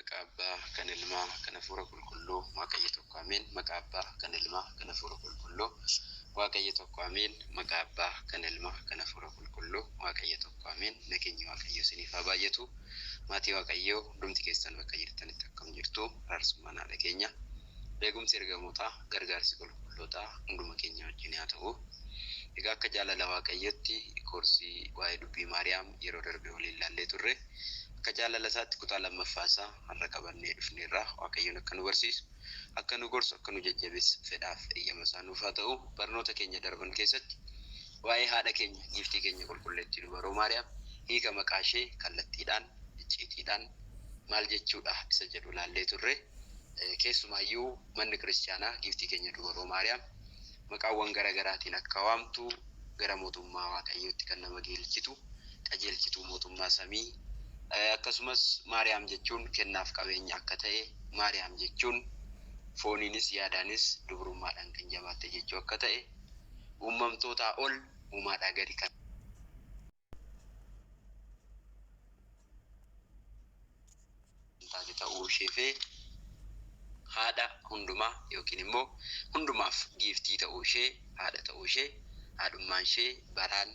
Maqaa Abbaa kan Ilmaa kan Hafuura Qulqulluu Waaqayyo tokko ameen. Maqaa Abbaa kan Ilmaa kan Hafuura Qulqulluu Waaqayyo tokko ameen. Maqaa Abbaa kan Ilmaa kan Hafuura Qulqulluu Waaqayyo tokko ameen. Nageenyi Waaqayyo isiniif haa baay'atu. Maatii Waaqayyoo hundumti keessan bakka jirtanitti akkam jirtu. Araarsummaan haadha keenya. Beekumsi ergamootaa gargaarsi qulqullootaa hunduma keenya wajjin haa ta'u. Egaa akka jaalala Waaqayyootti koorsii waa'ee dubbii Maariyaam yeroo darbe waliin ilaallee turre. Akka jaalala isaatti kutaa lammaffaa isaa har'a qabannee dhufneerra. Waaqayyoon akka nu barsiisu, akka nu gorsu, akka nu jajjabeessu fedhaaf eeyyama isaa nuuf haa ta'u. Barnoota keenya darban keessatti waa'ee haadha keenya giiftii keenya qulqulleettii dubaroo Maariyaam hiika maqaa ishee kallattiidhaan icciitiidhaan maal jechuudha isa jedhu ilaallee turre. Keessumaayyuu manni kiristaanaa giiftii keenya dubaroo Maariyaam maqaawwan garaagaraatiin akka waamtu gara mootummaa Waaqayyootti kan nama geelchitu qajeelchituu mootummaa samii. Akkasumas Maariyaam jechuun kennaaf qabeenya akka ta'e, Maariyaam jechuun fooniinis yaadaanis dubrummaadhaan kan jabaatte jechuu akka ta'e, uumamtootaa ol uumaadhaa gadi kan taate ta'uu ishee fi haadha hundumaa yookiin immoo hundumaaf giiftii ta'uu ishee, haadha ta'uu ishee, haadhummaan ishee baraan,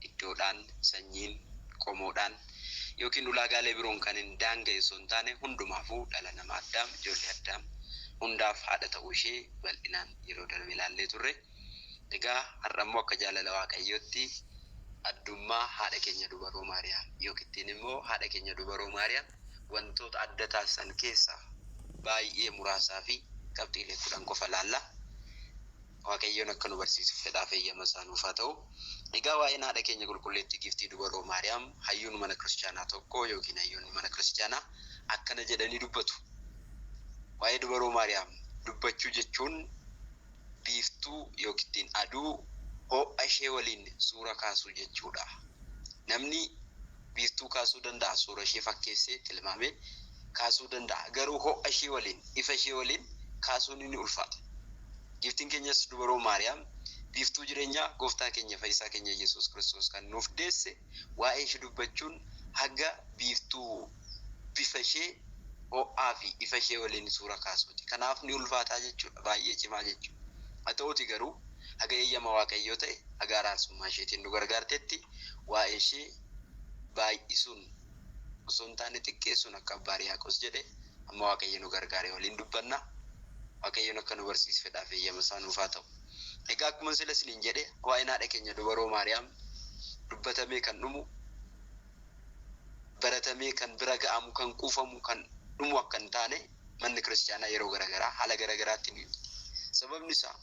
iddoodhaan, sanyiin, qomoodhaan yookiin ulaagaalee biroon kan hin daanga'e osoo hin taane hundumaafuu dhala nama Addaam, ijoollee Addaam hundaaf haadha ta'uu ishee bal'inaan yeroo darbe ilaallee turre. Egaa har'a immoo akka jaalala Waaqayyootti addummaa haadha keenya dubaroo Maariyaam yookiin immoo haadha keenya dubaroo Maariyaam wantoota adda taasisan keessaa baay'ee muraasaa fi qabxiilee 10 qofa ilaalla. Waaqayyoon akka nu barsiisuuf fedhaaf eeyyama isaa nuuf haa ta'u. Egaa waa'een haadha keenya qulqulleettii giiftii dubaroo Maariyaam hayyuun mana kiristaanaa tokko yookiin hayyoonni mana kiristaanaa akkana jedhanii dubbatu. Waa'ee dubaroo Maariyaam dubbachuu jechuun biiftuu yookiin aduu ho'a ishee waliin suura kaasuu jechuudha. Namni biiftuu kaasuu danda'a, suura ishee fakkeessee tilmaamee kaasuu danda'a. Garuu ho'a ishee waliin, ifa ishee waliin kaasuun ni ulfaata. Giiftiin keenyas dubaroo Maariyaam biiftuu jireenyaa gooftaa keenya fayyisaa keenya Yesuus Kiristoos kan nuuf deesse waa'ee ishee dubbachuun haga biiftuu bifa ishee ho'aa fi ifa ishee waliin suura kaasuuti. Kanaaf ni ulfaataa jechuudha, baay'ee cimaa jechuudha. Haa ta'uuti garuu haga eeyyama Waaqayyoo ta'e, haga araarsummaa isheetiin nu gargaartetti waa'ee ishee baay'isuun osoo hin taane xiqqeessuun akka Abbaa Riyaaqos jedhe amma Waaqayyo nu gargaaree waliin dubbanna. Waaqayyoon akka nu barsiisu fedhaaf eeyyama isaa nuuf haa ta'u. Egaa akkuma sila isiniin jedhe waa'een haadha keenya dubaroo Maariyaam dubbatamee kan dhumu, baratamee kan bira ga'amu, kan kuufamu, kan dhumu akka hin taane manni kiristaanaa yeroo garaagaraa haala garaagaraatti ni hima. Sababni isaa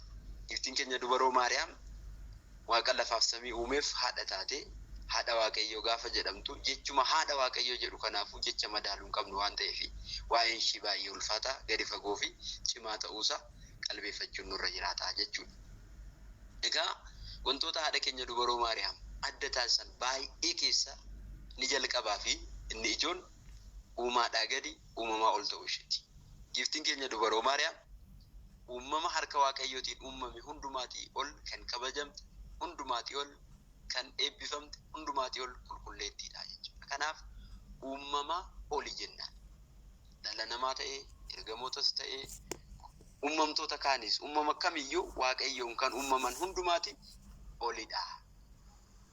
giiftiin keenya dubaroo Maariyaam Waaqa lafaaf samii uumeef haadha taate, haadha Waaqayyoo gaafa jedhamtu jechuma haadha Waaqayyoo jedhu kanaafuu jecha madaaluu hin qabnu waan ta'eef waa'een ishee baay'ee ulfaataa, gadi fagoo fi cimaa ta'uusaa qalbeeffachuun nurra jiraata jechuudha. Egaa wantoota haadha keenya dubaroo Maariyaam adda taasisan baay'ee keessa ni jalqabaa fi inni ijoon uumaadhaa gadi uumamaa ol ta'uu isheeti. Giiftiin keenya dubaroo Maariyaam uumama harka Waaqayyootiin uumame hundumaatii ol kan kabajamte, hundumaatii ol kan eebbifamte, hundumaatii ol qulqulleettiidha jechuudha. Kanaaf uumama oli jennaan. Dhala namaa ta'ee, ergamootas ta'ee, uumamtoota kaanis uumama kamiyyuu Waaqayyoon kan uumaman hundumaati olidha.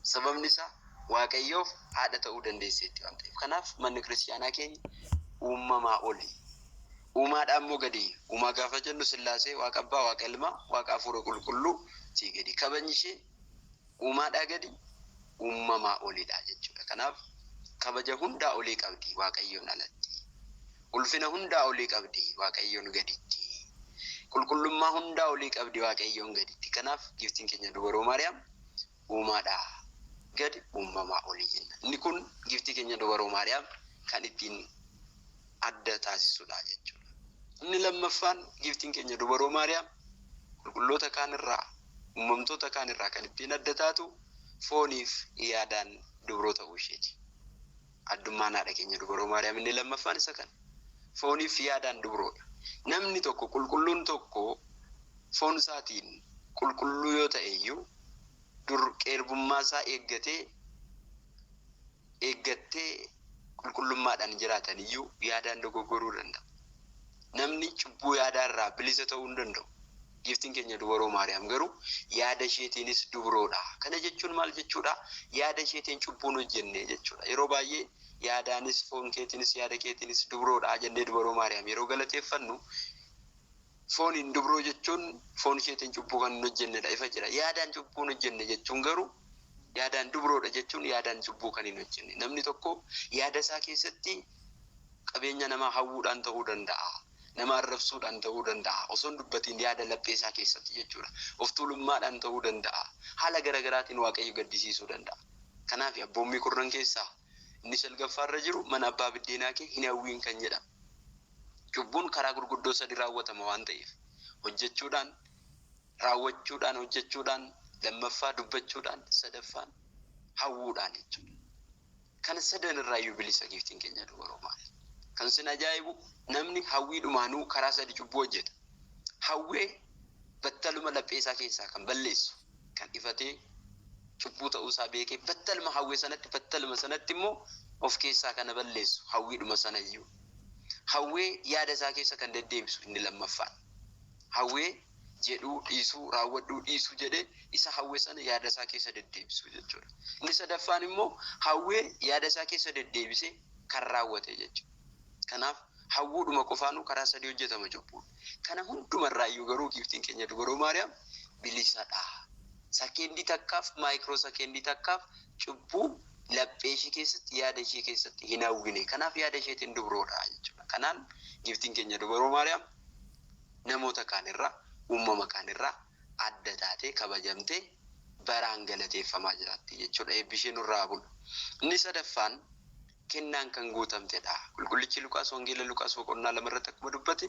Sababni isaa Waaqayyoof haadha ta'uu dandeesseetti waan ta'eef. Kanaaf manni kiristaanaa keenya uumamaa oli. Uumaadhaa immoo gadi. Uumaa gaafa jennu Sillaasee Waaqa Abbaa, Waaqa Ilmaa, Waaqa Hafuura Qulqulluu sii gadi. Kabajni ishee uumaadhaa gadi uumamaa olidha jechuudha. Kanaaf kabaja hundaa olii qabdi Waaqayyoon alatti. Ulfina hundaa olii qabdi Waaqayyoon gaditti. Qulqullummaa hundaa olii qabdi Waaqayyoon gaditti. Kanaaf giiftiin keenya dubaroo Maariyaam uumaadhaa gadi uumamaa olii jenna. Inni kun giiftii keenya dubaroo Maariyaam kan ittiin adda taasisudha jechuudha. Inni lammaffaan giiftiin keenya dubaroo Maariyaam qulqulloota kaanirraa, uumamtoota kaanirraa kan ittiin adda taatu fooniif yaadaan dubroo ta'uu isheeti. Addummaan haadha keenya dubaroo Maariyaam inni lammaffaan isa kana. Fooniif yaadaan dubroodha. Namni tokko qulqulluun tokko foon isaatiin qulqulluu yoo ta'e iyyuu dur qeerbummaa isaa eeggattee qulqullummaadhaan jiraatan iyyuu yaadaan dogoggoruu danda'a. Namni cubbuu yaadaarraa bilisa ta'uu hin danda'u. Giftiin keenya dubaroo Maariyaam garuu yaada isheetiinis dubroodha. Kana jechuun maal jechuudha? Yaada isheetiin cubbuun hojjenne jechuudha. Yeroo baay'ee yaadaanis foon keetiinis yaada keetiinis dubroodha jennee dubaroo Maariyaam yeroo galateeffannu fooniin dubroo jechuun foon isheetiin cubbuu kan hin hojjennedha ifa jira. Yaadaan cubbuu hin hojjenne jechuun garuu yaadaan dubroodha jechuun yaadaan cubbuu kan hin hojjenne. Namni tokko yaada isaa keessatti qabeenya namaa hawwuudhaan ta'uu danda'a. Nama arrabsuudhaan ta'uu danda'a. Osoo hin dubbatiin yaada laphee isaa keessatti jechuudha. Of tuulummaadhaan ta'uu danda'a. Haala garaagaraatiin Waaqayyo gaddisiisuu danda'a. Kanaaf abboommii kurnan keessaa inni salgaffaarra jiru mana abbaa biddeenaa kee hin hawwiin kan jedhamu. Cubbuun karaa gurguddoo sadi raawwatama waan ta'eef hojjechuudhaan, raawwachuudhaan, hojjechuudhaan, lammaffaa dubbachuudhaan, sadaffaan hawwuudhaan jechuudha. Kana sadan irraayyuu bilisa giftiin keenya dubaroo Maariyaam. Kan sin ajaa'ibu namni hawwiidhumaanuu karaa sadi cubbuu hojjeta. Hawwee battaluma laphee isaa keessaa kan balleessu, kan ifatee cubbuu ta'uu isaa beekee battaluma hawwee sanatti, battaluma sanatti immoo of keessaa kana balleessu hawwiidhuma sanayyuu. Hawwee yaada isaa keessa kan deddeebisu inni lammaffaan. Hawwee jedhuu dhiisuu, raawwadhuu dhiisuu jedhee isa hawwee sana yaada isaa keessa deddeebisu jechuudha. Inni sadaffaan immoo hawwee yaada isaa keessa deddeebisee kan raawwate jechuudha. Kanaaf hawwuudhuma qofaanuu karaa sadii hojjetama cubbuun. Kana hundumarraayyuu garuu giftiin keenya dubaroo Maariyaam bilisadha. Sakeendii takkaaf, maayikiroo sakeendii takkaaf cubbuu laphee ishee keessatti, yaada ishee keessatti hin hawwine. Kanaaf yaada isheetiin dubroodha jechuudha. Kanaan giftiin keenya dubaroo Maariyaam namoota kaanirraa, uumama kaanirraa adda taatee kabajamtee baraan galateeffamaa jiraatti jechuudha. Eebbi ishee nurraa bulu. Inni sadaffaan kennaan kan guutamtedha. Qulqullichi Luqaas wangeela Luqaas boqonnaa 2 irratti akkuma dubbate,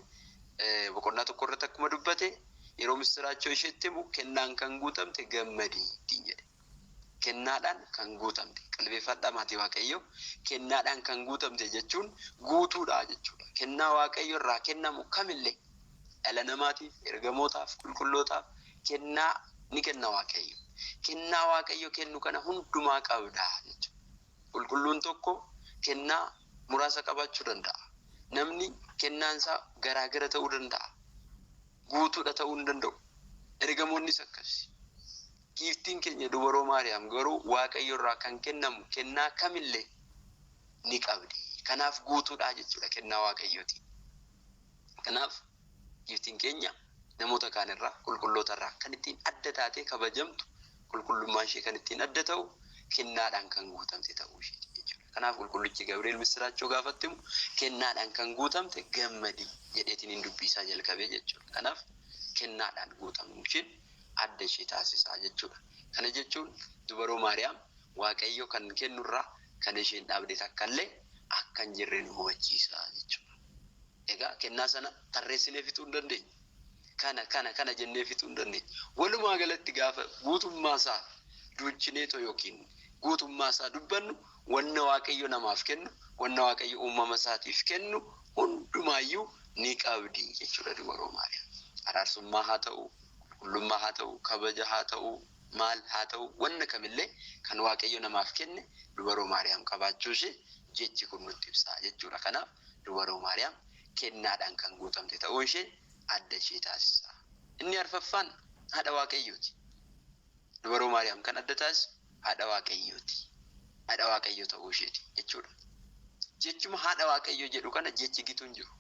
boqonnaa 1 irratti akkuma dubbate, yeroo misiraachoo isheetti himu kennaan kan guutamte gammadii jedhe. Kennaadhaan kan guutamte. Qalbeeffadhaa maatii Waaqayyoo. Kennaadhaan kan guutamte jechuun guutuudha jechuudha. Kennaa Waaqayyo irraa kennamu kamillee dhala namaatiif, ergamootaaf, qulqullootaaf kennaa ni kenna Waaqayyo. Kennaa Waaqayyo kennu kana hundumaa qabda jechuudha. Qulqulluun tokko kennaa muraasa qabaachuu danda'a. Namni kennaan isaa garaagara ta'uu danda'a. Guutuudha ta'uu hin danda'u. Ergamoonnis akkasi. Giftiin keenya dubaroo Maariyaam garuu Waaqayyo irraa kan kennamu kennaa kamillee ni qabdi. Kanaaf guutuudha jechuudha kennaa Waaqayyooti. Kanaaf giftiin keenya namoota kaanirraa, qulqulloota irraa kan ittiin adda taatee kabajamtu, qulqullummaan ishee kan ittiin adda ta'u kennaadhaan kan guutamte ta'uu isheeti jechuudha. Kanaaf qulqullichi Gabriel misiraachoo gaafattimu kennaadhaan kan guutamte gammadii jedheetiin hin dubbisaa jalqabee jechuudha. Kanaaf kennaadhaan guutamuu isheen adda ishee taasisaa jechuudha. Kana jechuun dubaroo Maariyaam Waaqayyo kan kennurraa kan isheen dhaabde takkallee akka hin jirre nu hubachiisa jechuudha. Egaa kennaa sana tarreessinee fixuu hin dandeenyu. Kana jennee fixuu hin dandeenyu. Walumaa galatti gaafa guutummaa isaa duuchineetoo yookiin guutummaa isaa dubbannu wanna Waaqayyo namaaf kennu, wanna Waaqayyo uumama isaatiif kennu hundumaayyuu ni qabdi jechuudha dubaroo Maariyaam. Araarsummaa haa ta'u, qulqullummaa haa ta'u, kabaja haa ta'u, maal haa ta'u, wanna kamillee kan Waaqayyo namaaf kenne dubaroo Maariyaam qabaachuu ishee jechi kun nutti ibsa jechuudha. Kanaaf dubaroo Maariyaam kennaadhaan kan guutamte ta'uu ishee adda ishee taasisa. Inni arfaffaan haadha Waaqayyooti. Dubaroo Maariyaam kan adda taasisu haadha Waaqayyooti. Haadha Waaqayyo ta'uu isheeti jechuudha. Jechuma haadha Waaqayyo jedhu kana jechi gitu hin jiru.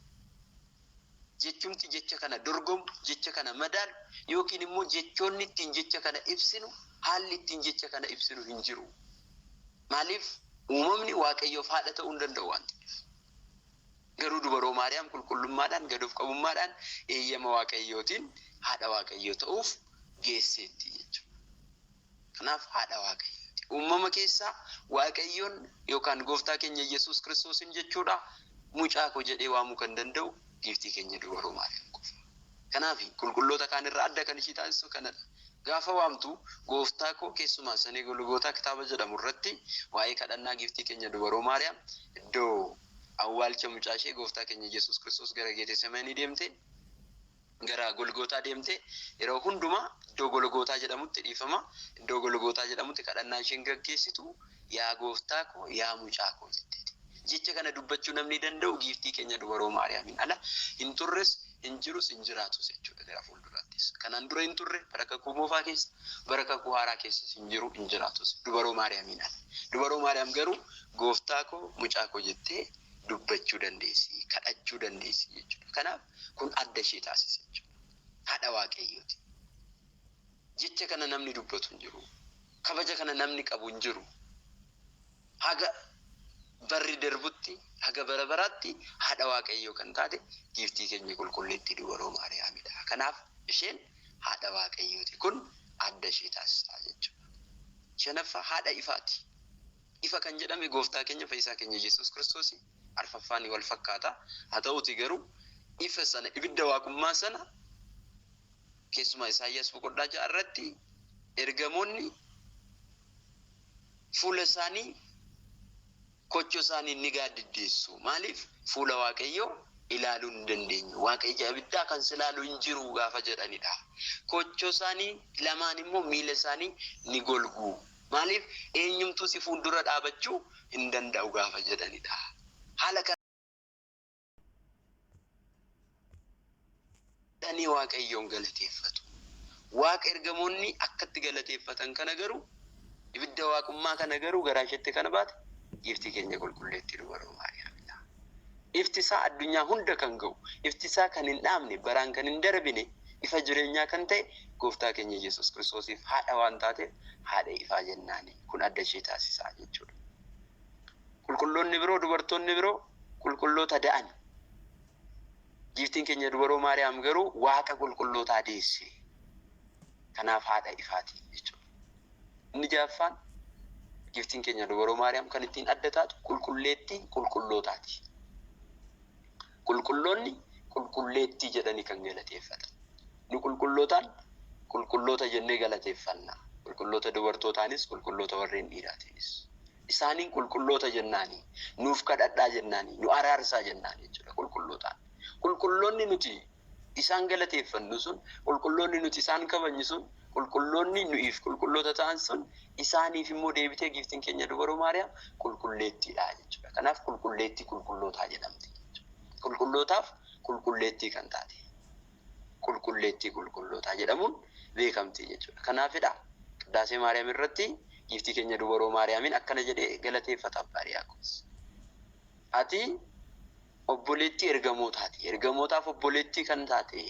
Jechumti jecha kana dorgomu, jecha kana madaalu yookiin immoo jechoonni ittiin jecha kana ibsinu, haalli ittiin jecha kana ibsinu hin jiru. Maaliif uumamni Waaqayyoof haadha ta'uu hin danda'u waan ta'eef. Garuu dubaroo Maariyaam qulqullummaadhaan, gadoof qabummaadhaan eeyyama Waaqayyootiin haadha Waaqayyoo ta'uuf geesseetti jechuudha. Kanaaf haadha Waaqayyooti. Uumama keessaa Waaqayyoon yookaan gooftaa keenya Yesuus Kiristoosin jechuudha mucaa koo jedhee waamuu kan danda'u giftii keenya dubaroo Maariyaam qofa. Kanaaf qulqulloota kaan irraa adda kan ishee taasisu kanadha. Gaafa waamtu gooftaa koo keessumaa sanee Golgootaa kitaaba jedhamu irratti waa'ee kadhannaa giftii keenya dubaroo Maariyaam iddoo awwaalcha mucaa ishee gooftaa keenya Yesuus Kiristoos gara Geetsemanii deemte, gara Golgootaa deemte, yeroo hundumaa iddoo Golgootaa jedhamutti dhiifama, iddoo Golgootaa jedhamutti kadhannaa isheen gaggeessitu yaa gooftaa koo, yaa mucaa koo jetteeti. Jecha kana dubbachuu namni danda'u giiftii keenya dubaroo Maariyaamiin ala hin turres hin jirus hin jiraatus jechuudha gara fuulduraattis. Kanaan dura hin turre baraka kumoofaa keessa baraka kuhaaraa keessa hin jiru hin jiraatus dubaroo Maariyaamiin ala. Dubaroo Maariyaam garuu gooftaa koo mucaa koo jettee dubbachuu dandeessi, kadhachuu dandeessi jechuudha. Kanaaf kun adda ishee taasisa jechuudha. Haadha Waaqayyooti. Jecha kana namni dubbatu hin jiru. Kabaja kana namni qabu hin jiru. Haga barri darbutti haga bara baraatti haadha Waaqayyoo kan taate giiftii keenya qulqulleettii dubaroo Maariyaamidha. Kanaaf isheen haadha Waaqayyooti. Kun adda ishee taasisa jechuudha. Shanaffaa haadha ifaati. Ifa kan jedhame gooftaa keenya fayyisaa keenya Yesuus Kiristoos arfaffaan wal fakkaata. Haa ta'uuti garuu ifa sana ibidda waaqummaa sana keessumaa Isaayyaas boqonnaa 6 irratti ergamoonni fuula isaanii kochoo isaanii ni gaaddiddeessu. Maaliif fuula Waaqayyoo ilaaluu hin dandeenyu. Waaqayyo ibiddaa kan silaaluu hin jiru gaafa jedhanidha. Kochoo isaanii lamaan immoo miila isaanii ni golgu. Maaliif eenyumtuu si fuuldura dhaabachuu hin danda'u gaafa jedhanidha. Haala kanaan Waaqayyoon galateeffatu. Waaqa ergamoonni akkatti galateeffatan kana garuu ibidda waaqummaa kana garuu garaa isheetti kana baate giiftii keenya qulqulleettii dubaroo Maariyaamidha. Ifti isaa addunyaa hunda kan ga'u, ifti isaa kan hin dhaamne, baraan kan hin darbine, ifa jireenyaa kan ta'e gooftaa keenya Yesuus Kiristoosiif haadha waan taateef haadha ifaa jennaani. Kun adda ishee taasisaa jechuudha. Qulqulloonni biroo, dubartoonni biroo qulqulloota da'an. Giiftiin keenya dubaroo Maariyaam garuu waaqa qulqullootaa deesse. Kanaaf haadha ifaati jechuudha. Inni jaaffaan giiftiin keenya dubaroo Maariyaam kan ittiin adda taatu qulqulleettii qulqullootaati. Qulqulloonni qulqulleettii jedhanii kan galateeffatan. Nu qulqullootaan qulqulloota jennee galateeffanna. Qulqulloota dubartootaanis qulqulloota warreen dhiiraatiinis. Isaaniin qulqulloota jennaani, nuuf kadhadhaa jennaani, nu araarsaa jennaani jechuudha qulqullootaan. Qulqulloonni nuti isaan galateeffannu sun, qulqulloonni nuti isaan kabajnu sun, qulqulloonni nuyiif qulqulloota ta'an sun isaaniif immoo deebitee giiftiin keenya dubaroo Maariyaam qulqulleettiidha jechuudha. Kanaaf qulqulleettii qulqullootaa jedhamti jechuudha. Qulqullootaaf qulqulleettii kan taate. Qulqulleettii qulqullootaa jedhamuun beekamti jechuudha. Kanaafidha Qiddaasee Maariyaam irratti giiftii keenya dubaroo Maariyaamiin akkana jedhee galateeffata Abbaa Yaaqoobs. Ati obboleettii ergamootaati. Ergamootaaf obboleettii kan taate,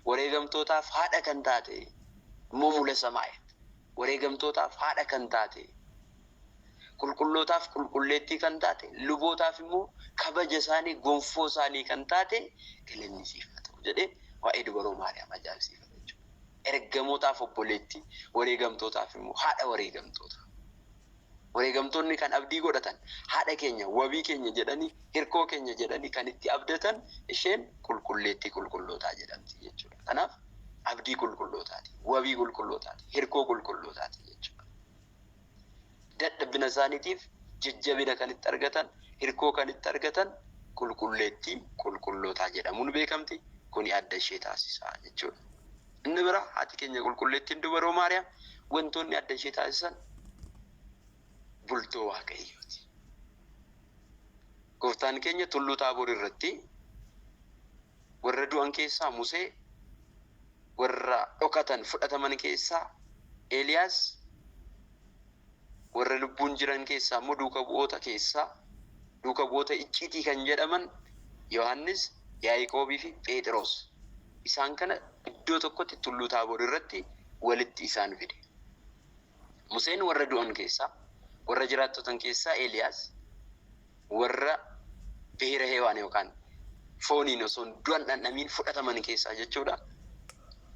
wareegamtootaaf haadha kan taate, immoo mula samaa'e. Wareegamtootaaf haadha kan taate, qulqullootaaf qulqulleettii kan taate, lubootaaf immoo kabaja isaanii, gonfoo isaanii kan taate galanni siif haa ta'u jedhee waa'ee dubaroo Maariyaam ajaa'ibsiifata jechuudha. Ergamootaaf obboleettii, wareegamtootaaf immoo haadha wareegamtoota. Wareegamtoonni kan abdii godhatan haadha keenya, wabii keenya jedhanii, hirkoo keenya jedhanii kan itti abdatan isheen qulqulleettii qulqullootaa jedhamti jechuudha. Kanaaf abdii qulqullootaati, wabii qulqullootaati, hirkoo qulqullootaati jechuudha. Dadhabbina isaaniitiif jajjabina kan itti argatan, hirkoo kan itti argatan qulqulleettii qulqullootaa jedhamuun beekamti. Kuni adda ishee taasisaa jechuudha. Inni bira haati keenya qulqulleettiin dubaroo Maariyaam wantoonni adda ishee taasisan bultoo Waaqayyooti. Gooftaan keenya tulluu Taaboor irratti warra du'an keessaa Musee, warra dhokatan fudhataman keessaa Eeliyaas, warra lubbuun jiran keessaa immoo duuka bu'oota icciitii kan jedhaman Yohaannis, Yaaqoobii fi Phexros. Isaan kana iddoo tokkotti tulluu Taaboor irratti walitti isaan fide. Museen warra du'an keessaa, warra jiraattotan keessaa Eeliyaas, warra beera heewaan yookaan fooniin osoo du'an dhandhamiin fudhataman keessaa jechuudha.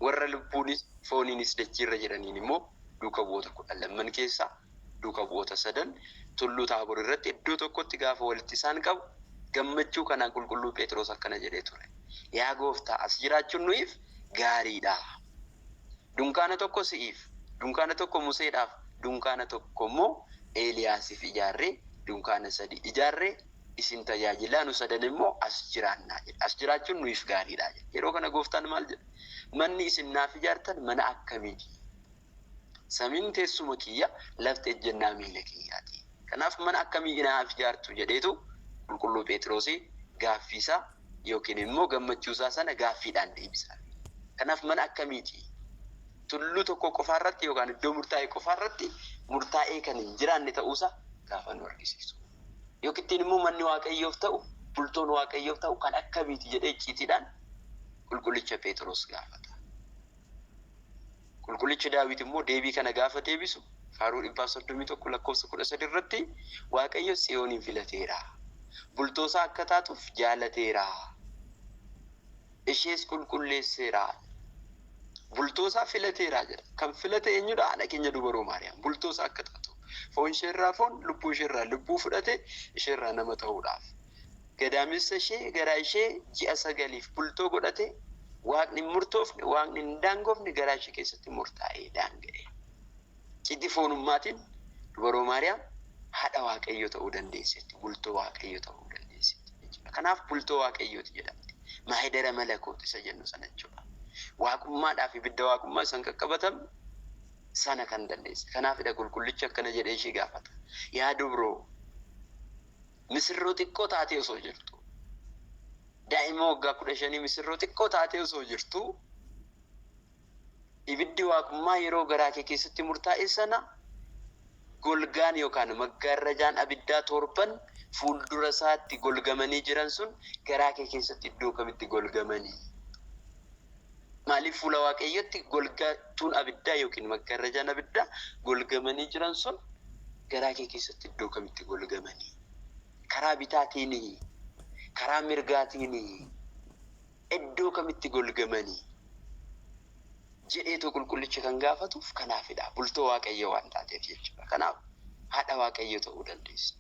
Warra lubbuunis fooniinis dachiirra jiraniin immoo duuka bu'oota 12 keessaa duuka bu'oota 3 tulluu Taaboor irratti iddoo tokkotti gaafa walitti isaan qabu gammachuu kanaan qulqulluu Phexros akkana jedhee ture. Yaa gooftaa as jiraachuun nuyiif gaariidha. Dunkaana tokko si'iif, dunkaana tokko Museedhaaf, dunkaana tokko immoo Eeliyaasiif ijaarree, dunkaana 3 ijaarree isin tajaajilaa nu 3 immoo as jiraannaa jedha. As jiraachuun nuyiif gaariidha jedha. Yeroo kana gooftaan maal jedha? Manni isin naaf ijaartan mana akkamiiti? Samiin teessuma kiyya, lafti ejjennaa miila kiyyaati. Kanaaf mana akkamii naaf ijaartu jedheetu qulqulluu Phexrosi gaaffiisa yookiin immoo gammachuusaa sana gaaffiidhaan deebisa. Kanaaf mana akkamiiti? Tulluu tokko qofaarratti yookaan iddoo murtaa'e qofaarratti murtaa'ee kan hin jiraanne ta'uusaa gaafa nu argisiisu. Yookiin immoo manni Waaqayyoof ta'u, bultoon Waaqayyoof ta'u kan akkamiiti jedhee icciitiidhaan qulqullicha Phexros gaafata. Qulqullichi Daawit immoo deebii kana gaafa deebisu Faaruu 131 lakkoofsa 13 irratti Waaqayyo Tsiyooniin filateera. Bultoosaa akka taatuuf jaalateera. Ishees qulqulleesseera. Bultoosaa filateera jedha. Kan filate eenyudha? Haadha keenya dubaroo Maariyaam. Bultoosaa akka taatu. Foon isheerraa foon, lubbuu isheerraa lubbuu fudhate isheerraa nama ta'uudhaaf. Gadaamessa ishee garaa ishee ji'a 9 bultoo godhate Waaqni murtoofne, Waaqni hin daangofne garaa ishee keessatti murtaa'ee daanga'e. Ciddi foonummaatiin dubaroo Maariyaam haadha Waaqayyoo ta'uu dandeessetti, bultoo Waaqayyoo ta'uu dandeessetti. Kanaaf bultoo Waaqayyooti jedhamti. Maahidara malakooti isa jennu sana jechuudha. Waaqummaadhaaf ibidda waaqummaa isaan qaqqabatan sana kan dandeesse. Kanaafidha qulqullichi akkana jedhee ishee gaafata. Yaa dubroo misirroo xiqqoo taatee osoo jirtu, daa'ima waggaa 15 misirroo xiqqoo taatee osoo jirtu, ibiddi waaqummaa yeroo garaa kee keessatti murtaa'e sana golgaan yookaan maggaarrajaan abiddaa 7 fuuldura isaatti golgamanii jiran sun garaa kee keessatti iddoo kamitti golgamanii? Maaliif fuula Waaqayyootti golgaatuun abiddaa yookiin maggaarrajaan abiddaa golgamanii jiran sun garaa kee keessatti iddoo kamitti golgamanii? Karaa bitaatiin, karaa mirgaatiin iddoo kamitti golgamanii jedheetu qulqullichi kan gaafatuuf kanaafidha. Bultoo Waaqayyoo waan taateef jechuudha. Kanaaf haadha Waaqayyoo ta'uu dandeessi.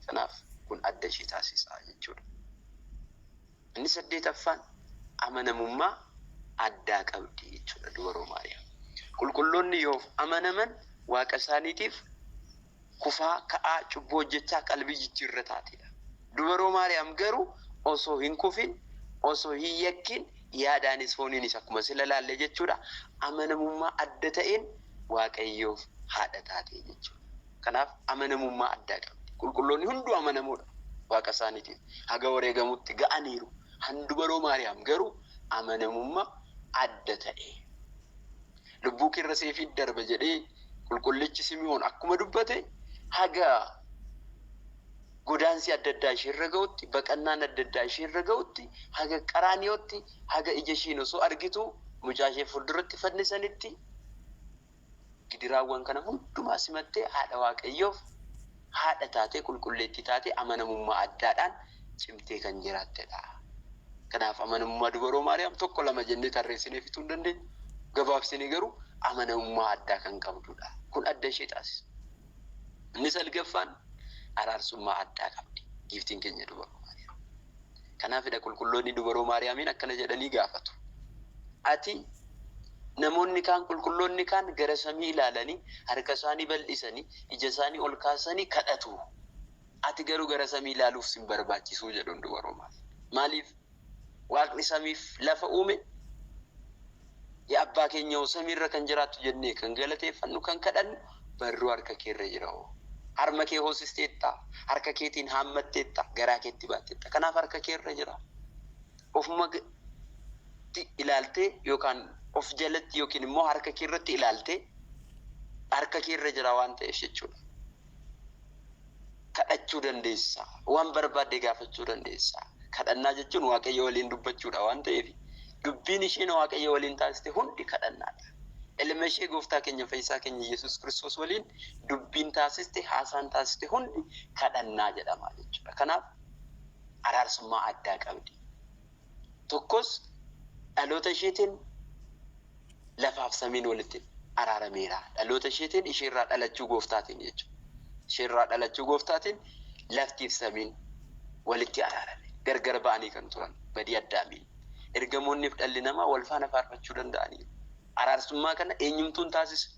Kanaaf kun adda ishee taasisaa jechuudha. Inni 8ffaan amanamummaa addaa qabdi jechuudha dubaroo Maariyaam. Qulqulloonni yoo amanaman Waaqa isaaniitiif kufaa ka'aa cubboo hojjechaa qalbii jijjiirra taatedha. Dubaroo Maariyaam garuu osoo hin kufin, osoo hin yakkin, yaadaanis fooniinis akkuma sila laallee jechuudha. Amanamummaa adda ta'een Waaqayyoof haadha taate jechuudha. Kanaaf amanamummaa addaa qabdi. Qulqulloonni hunduu amanamoodha Waaqa isaaniitiif. Haga wareegamutti ga'aniiru. Han dubaroo Maariyaam garuu amanamummaa adda ta'e. Lubbuu keerra seefii darba jedhee qulqullichi Simi'oon akkuma dubbate haga godaansi adda addaa isheerra ga'utti, baqannaan adda addaa isheerra ga'utti, haga qaraaniyootti, haga ija isheen osoo argitu mucaa ishee fuulduratti fannisanitti gidiraawwan kana hundumaa simattee haadha Waaqayyoof haadha taatee qulqulleettii taatee amanamummaa addaadhaan cimtee kan jiraattedha. Kanaaf amanamummaa dubaroo Maariyaam tokko lama jennee tarreessinee fixuu hin dandeenyu. Gabaabsinee garuu amanamummaa addaa kan qabdudha. Kun adda ishee taasisa. Inni 9ffaan araarsummaa addaa qabdi. Giiftiin keenya dubaroo Maariyaam. Kanaafidha qulqulloonni dubaroo Maariyaamiin akkana jedhanii gaafatu. Ati namoonni kaan qulqulloonni kaan gara samii ilaalanii harka isaanii bal'isanii ija isaanii ol kaasanii kadhatu. Ati garuu gara samii ilaaluuf sin barbaachisuu jedhuun dubaroo Maariyaam. Maaliif? Waaqni samiif lafa uume yaa abbaa keenya samiirra kan jiraattu jennee kan galateeffannu kan kadhannu barruu harka keerra jira. Harma kee hoosisteetta, harka keetiin haammatteetta, garaa keetti baatteetta. Kanaaf harka keerra jira. Ofuma ilaaltee yookaan of jalatti yookiin immoo harka keerratti ilaaltee harka keerra jira waan ta'eef jechuudha. Kadhachuu dandeessa. Waan barbaadde gaafachuu dandeessa. Kadhannaa jechuun Waaqayyo waliin dubbachuudha waan ta'eef dubbiin isheen Waaqayyo waliin taasiste hundi kadhannaadha. Ilma ishee gooftaa keenya fayyisaa keenya Yesuus Kiristoos waliin dubbiin taasiste, haasaan taasiste hundi kadhannaa jedhama jechuudha. Kanaaf araarsummaa addaa qabdi. Tokkos dhaloota isheetiin lafaaf samiin walitti araarameera. Dhaloota isheetiin isheerraa dhalachuu gooftaatiin jechuudha. Isheerraa dhalachuu gooftaatiin laftiif samiin walitti araarame. Gargar ba'anii kan turan badii addaamiin. Ergamoonniif dhalli namaa wal faana faarfachuu danda'anii. Araarsummaa kana eenyumtuun taasisa?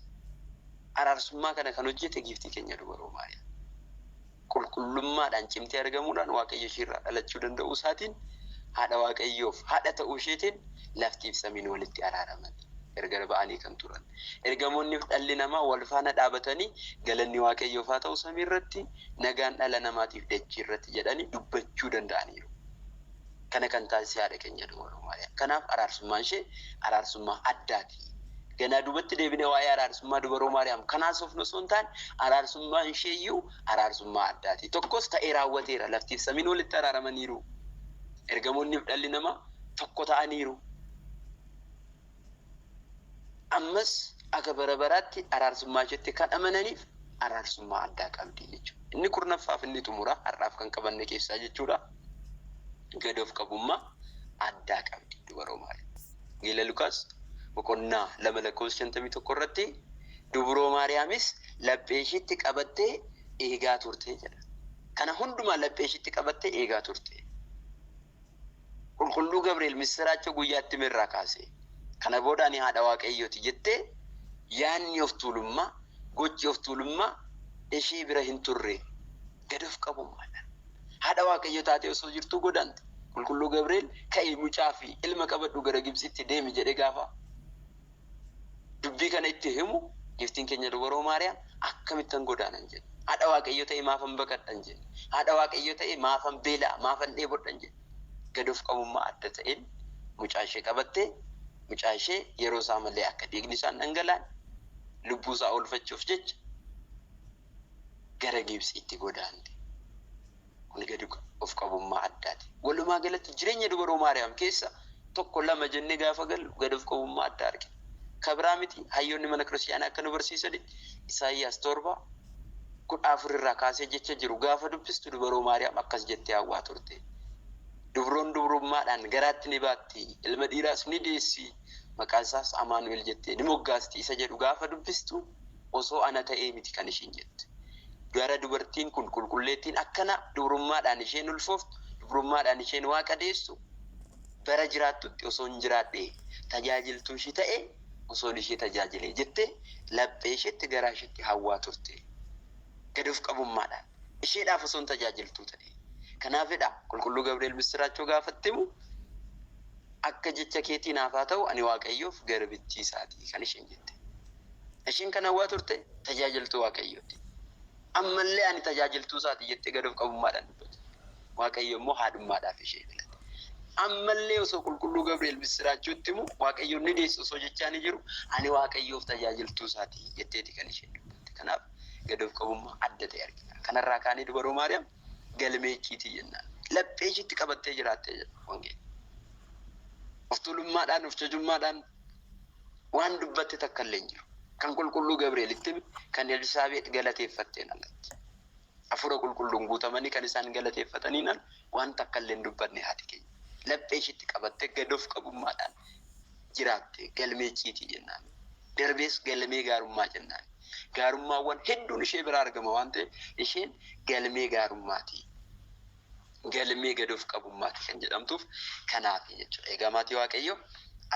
Araarsummaa kana kan hojjete giiftii keenya dubaroo Maariyaam. Qulqullummaadhaan cimtee argamuudhaan Waaqayyo isheerraa dhalachuu danda'uu isaatiin haadha Waaqayyoof haadha ta'uu isheetiin laftiif samiin walitti araaraman. erga ba'anii kan turan. Ergamoonni dhalli namaa wal faana dhaabatanii galanni waaqayyoof haa ta'u samii irratti nagaan dhala namaatiif dachii irratti jedhanii dubbachuu danda'aniiru. Kana kan taasise haadha keenya dubaroo Maariyaam. Kanaaf araarsummaan ishee araarsummaa addaati. Ganaa duubatti deebinee waa'ee araarsummaa dubaroo Maariyaam kanaas of osoo hin taane araarsummaan isheeyyuu araarsummaa addaati. Tokkos ta'ee raawwateera. Laftiif samiin walitti araaramaniiru. Ergamoonni dhalli namaa tokko ta'aniiru. Ammas akka bara baraatti araarsummaa isheetti kan amananiif araarsummaa addaa qabdi jechuudha. Inni kurnaffaaf inni xumuraa har'aaf kan qabanne keessaa jechuudha. Gadoof qabummaa addaa qabdi dubaroo Maariyaam. Wangeela Lukaas boqonnaa 2:51 irratti dubaroo Maariyaamis laphee isheetti qabattee eegaa turte jedha. Kana hundumaa laphee isheetti qabattee eegaa turte. Qulqulluu Gabriel misiraacha guyyaatti mirraa kaase. Kana booda ani haadha waaqayyooti jettee yaanni of tuulummaa, gochi of tuulummaa ishee bira hin turre gadoof qabummaadha. Haadha waaqayyo taatee osoo jirtuu godaante. Qulqulluu Gabriel ka'ee mucaa fi ilma qabadhu gara Gibxitti deemi jedhee gaafa dubbii kana itti himu giftiin keenya dubaroo Maariyaam akkamittan godaanan jedhe. Haadha waaqayyo ta'e maafan baqadhan jedhe. Haadha waaqayyo ta'e maafan beelaa, maafan dheebodhan jedhe. Gadoof qabummaa adda ta'een mucaa ishee qabattee mucaa ishee yeroo isaa malee akka dhiigni isaan dhangalaan lubbuu isaa oolfachuuf jecha gara Gibxitti godaante. Kun gadoof qabummaa addaati. Walumaa galatti jireenya dubaroo Maariyaam keessa tokko lama jennee gaafa gallu gadoof qabummaa addaa argina. Kabraa miti hayyoonni mana kiristaanaa akka nu barsiisanitti Isaayyaas 7:14 irraa kaasee jecha jiru gaafa dubbistu dubaroo Maariyaam akkas jettee hawwaa turte. Dubroon dubrummaadhaan garaatti ni baatti, ilma dhiiraas ni deessi, maqaan isaas Amaanu'el jettee ni moggaasti isa jedhu gaafa dubbistu osoo ana ta'ee miti kan ishiin jette. Gara dubartiin kun qulqulleettiin akkana dubrummaadhaan isheen ulfooftu, dubrummaadhaan isheen waaqa deessu bara jiraattutti osoo hin jiraadhee tajaajiltuu ishee ta'e osoo ishee tajaajilee jettee laphee isheetti garaa isheetti hawwaa turte. Gadoof qabummaadhaan isheedhaaf osoo hin tajaajiltuu ta'e. Kanaafidha qulqulluu Gabriel misiraachoo gaafattimu akka jecha keetii naaf haa ta'u ani waaqayyoof garbittii isaatii kan isheen jette. Isheen kan hawwaa turte tajaajiltuu waaqayyooti. Ammallee ani tajaajiltuu isaatii jettee gadoof qabummaadhaan dubbate. Waaqayyo immoo haadhummaadhaaf ishee filate. Ammallee osoo qulqulluu Gabriel misiraachootti immoo waaqayyoon ni deessu osoo jechaa ni jiru ani waaqayyoof tajaajiltuu isaatii jetteeti kan isheen dubbatte. Kanaaf gadoof qabummaa adda ta'e argina. Kanarraa kaanii dubaroo Maariyaam galmeechiitii jennaan. Laphee isheetti qabattee jiraattee jedha wangeela. Of tuulummaadhaan of jajummaadhaan waan dubbatte takka illee hin jiru. Kan qulqulluu Gabrielitti kan Elsaabeet galateeffatteen alatti. Hafuura qulqulluun guutamanii kan isaan galateeffataniin waan takka illee hin dubbanne haati keenya. Laphee isheetti qabattee gadoof qabummaadhaan jiraatte galmeechiitii jennaan. Darbees galmee gaarummaa jennaan. Gaarummaawwan hedduun ishee biraa argama waan ta'eef isheen galmee gaarummaati. Galmee gadoof qabummaati kan jedhamtuuf kanaaf jechuudha. Egaa maatii waaqayyoo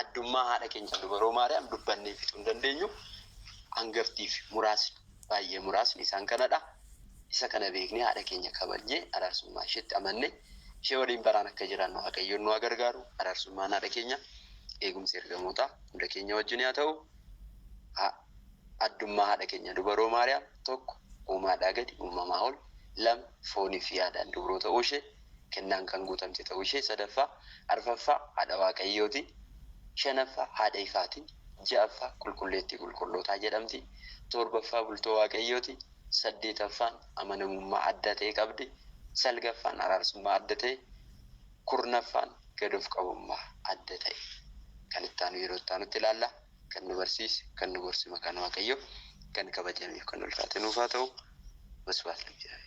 addummaa haadha keenya dubaroo Maariyaam dubbannee fixuu hin dandeenyu. Hangaftiif muraasni baay'ee muraasni isaan kanadha. Isa kana beeknee haadha keenya kabajnee araarsummaa isheetti amannee ishee waliin baraan akka jiraannu waaqayyoon nu gargaaru. Araarsummaan haadha keenya eegumsa ergamootaa hunda keenya wajjin haa ta'u. Addummaa haadha keenya dubaroo Maariyaam tokko uumaadhaa gadi uumamaa ol, lama foonii fi yaadaan dubroo ta'uu ishee, kennaan kan guutamte ta'uu ishee, sadaffaa arfaffaa haadha waaqayyooti, shanaffaa haadha ifaati, ja'affaa qulqulleettii qulqullootaa jedhamti, torbaffaa bultoo waaqayyooti, saddeetaffaan amanamummaa adda ta'e qabdi, salgaffaan araarsummaa adda ta'e, kurnaffaan gadoof qabummaa adda ta'e kan itti aanu yeroo itti aanutti ilaalla. Kan nu barsiise, kan nu gorsi maqaan waaqayyoo, kan kabajameef kan ulfaate nuuf haa ta'u. Waswaasni jira.